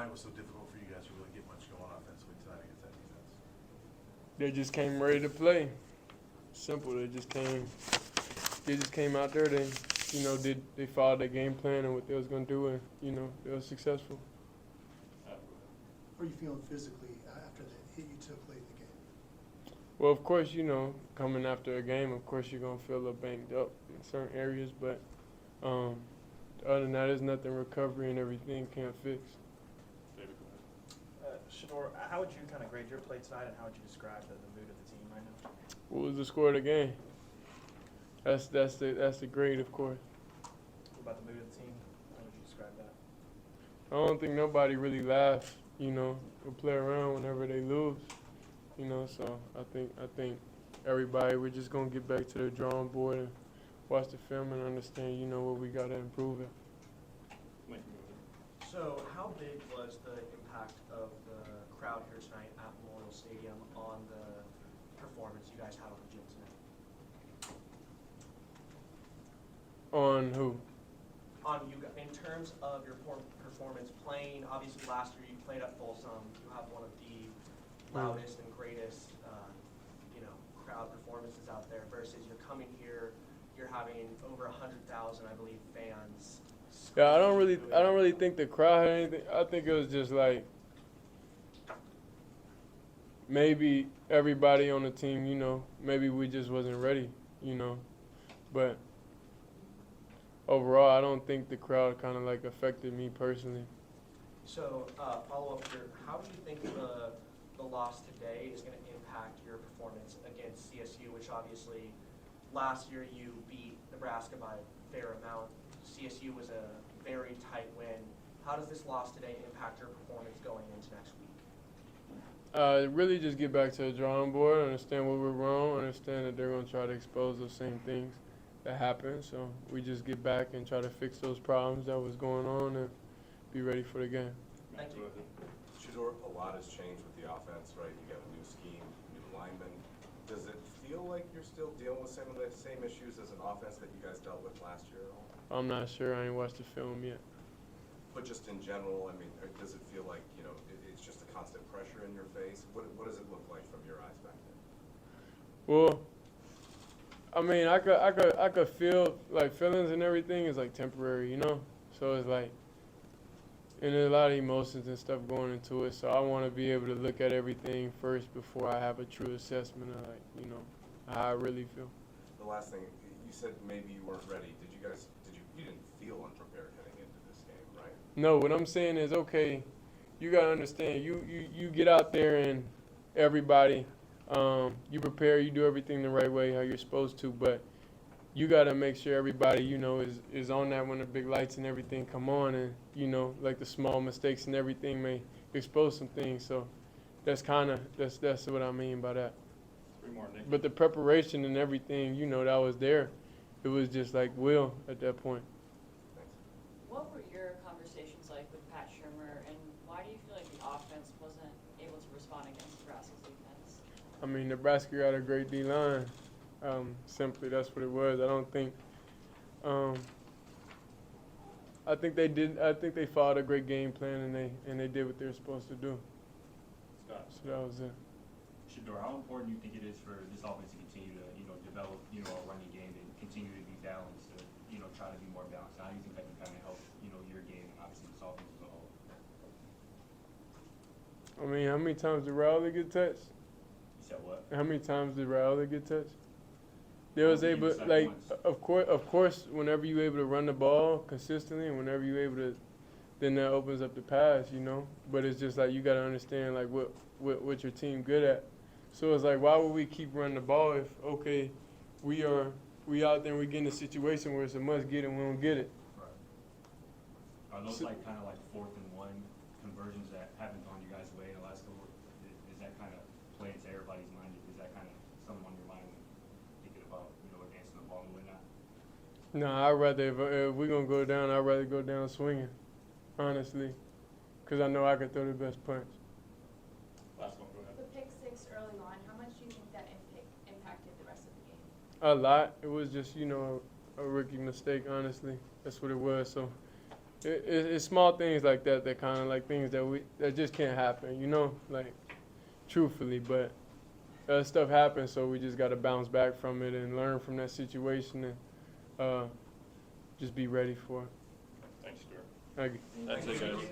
find it was so difficult for you guys to really get much going offensively tonight against that defense? They just came ready to play. Simple. They just came out there. They followed their game plan and what they was gonna do, and they were successful. How are you feeling physically after the hit you took late in the game? Well, of course, coming after a game, of course you're gonna feel a little banged up in certain areas, but other than that, there's nothing recovery and everything can't fix. Shedeur, how would you kind of grade your play tonight, and how would you describe the mood of the team right now? What was the score of the game? That's the grade, of course. What about the mood of the team? How would you describe that? I don't think nobody really laughs, we play around whenever they lose, so I think everybody, we're just going to get back to the drawing board and watch the film and understand, what we got to improve in. So how big was the impact of the crowd here tonight at Memorial Stadium on the performance you guys had on the gym tonight? On who? On you, in terms of your performance playing, obviously last year you played at Folsom. You have one of the loudest and greatest, crowd performances out there. Versus you're coming here, you're having over 100,000, I believe, fans. Yeah, I don't really think the crowd had anything. I think it was just like maybe everybody on the team, maybe we just wasn't ready, But overall, I don't think the crowd kind of like affected me personally. So, follow up here. How do you think the loss today is going to impact your performance against CSU, which obviously last year you beat Nebraska by a fair amount. CSU was a very tight win. How does this loss today impact your performance going into next week? Really just get back to the drawing board, understand what we're wrong, understand that they're going to try to expose those same things that happened. So we just get back and try to fix those problems that was going on and be ready for the game. Thank you. Shedeur, a lot has changed with the offense, right? You got a new scheme, new linemen. Does it feel like you're still dealing with some of the same issues as an offense that you guys dealt with last year at all? I'm not sure. I ain't watched the film yet. But just in general, does it feel like, it's just a constant pressure in your face? What does it look like from your eyes back there? Well, I could feel like feelings and everything is like temporary, So it's like, and there's a lot of emotions and stuff going into it. So I want to be able to look at everything first before I have a true assessment of how I really feel. The last thing, you said maybe you weren't ready. You didn't feel unprepared heading into this game, right? No, what I'm saying is, okay, you got to understand, you get out there and everybody, you prepare, you do everything the right way, how you're supposed to, but you got to make sure everybody, is on that when the big lights and everything come on, and, like the small mistakes and everything may expose some things. So that's what I mean by that. But the preparation and everything, that was there. It was just like will at that point. What were your conversations like with Pat Shurmur, and why do you feel like the offense wasn't able to respond against Nebraska's defense? Nebraska got a great D-line. Simply, that's what it was. I don't think. I think they did. I think they followed a great game plan, and they did what they were supposed to do. Scott. So that was it. Shedeur, how important do you think it is for this offense to continue to, develop, a running game and continue to be balanced, to, try to be more balanced? How do you think that can kind of help, your game and obviously this offense as a whole? How many times did Rowley get touched? You said what? How many times did Rowley get touched? They was able, like, of course, whenever you able to run the ball consistently, and whenever you able to, then that opens up the pass, But it's just like you got to understand, like, what your team good at. So it's like, why would we keep running the ball if, okay, we out there and we get in a situation where it's a must get and we don't get it? Right. Are those kind of 4th and 1 conversions that haven't gone you guys' way in the last couple? Is that kind of play into everybody's mind? Is that kind of something on your mind when thinking about advancing the ball and whatnot? No, I'd rather if we're gonna go down, I'd rather go down swinging, honestly, because I know I can throw the best punch. Last one, go ahead. The pick six early on, how much do you think that impacted the rest of the game? A lot. It was just, a rookie mistake, honestly. That's what it was. So It's small things like that that kind of like things that just can't happen, you know, like truthfully. But stuff happens, so we just got to bounce back from it and learn from that situation and just be ready for it. Thanks, Stuart. Thank you. That's it, guys.